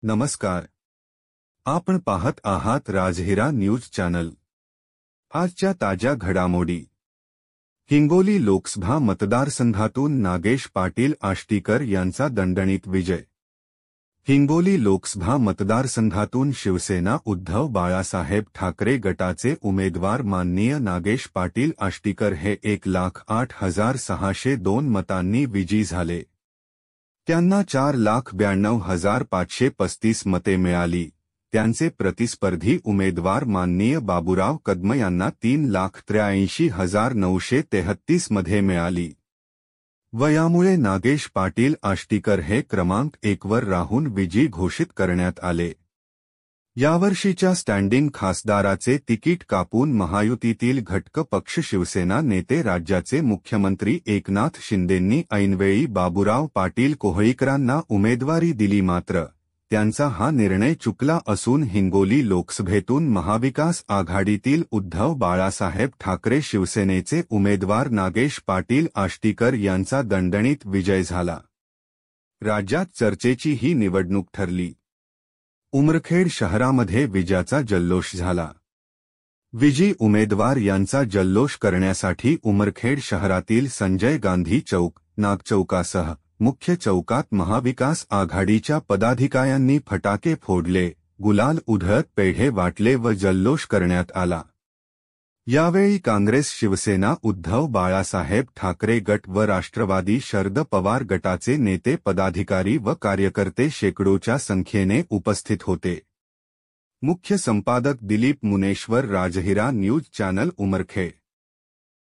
नमस्कार. आपण पाहत आहात राजहिरा न्यूज चॅनल. आजच्या ताज्या घडामोडी. हिंगोली लोकसभा मतदारसंघातून नागेश पाटील आष्टीकर यांचा दणदणीत विजय. हिंगोली लोकसभा मतदारसंघातून शिवसेना उद्धव बाळासाहेब ठाकरे गटाचे उमेदवार माननीय नागेश पाटील आष्टीकर हे 1,08,602 मतांनी विजयी झाले. त्यांना 4,92,535 मते मिळाली. त्यांचे प्रतिस्पर्धी उमेदवार माननीय बाबूराव कदम यांना 3,83,933 मध्ये मिळाली. व यामुळे नागेश पाटील आष्टीकर हे क्रमांक 1 वर राहून विजयी घोषित करण्यात आले. यावर्षीच्या स्टँडिंग खासदाराचे तिकीट कापून महायुतीतील घटक पक्ष शिवसेना नेते राज्याचे मुख्यमंत्री एकनाथ शिंदेंनी ऐनवेळी बाबूराव पाटील कोहळीकरांना उमेदवारी दिली. मात्र त्यांचा हा निर्णय चुकला असून हिंगोली लोकसभेतून महाविकास आघाडीतील उद्धव बाळासाहेब ठाकरे शिवसेनेचे उमेदवार नागेश पाटील आष्टीकर यांचा दणदणीत विजय झाला. राज्यात चर्चेची ही निवडणूक ठरली. उमरखेड शहरामध्ये विजयाचा जल्लोष झाला. विजयी उमेदवार यांचा जल्लोष करण्यासाठी उमरखेड शहरातील संजय गांधी चौक, नागचौकासह मुख्य चौकात महाविकास आघाडीच्या पदाधिकाऱ्यांनी फटाके फोडले, गुलाल उधळत पेढे वाटले व जल्लोष करण्यात आला. यावेळी काँग्रेस, शिवसेना, उद्धव बाळासाहेब ठाकरे गट व राष्ट्रवादी शरद पवार गटाचे नेते, पदाधिकारी व कार्यकर्ते शेकडोच्या संख्येने उपस्थित होते. मुख्य संपादक दिलीप मुनेश्वर, राजहिरा न्यूज चॅनल, उमरखेड.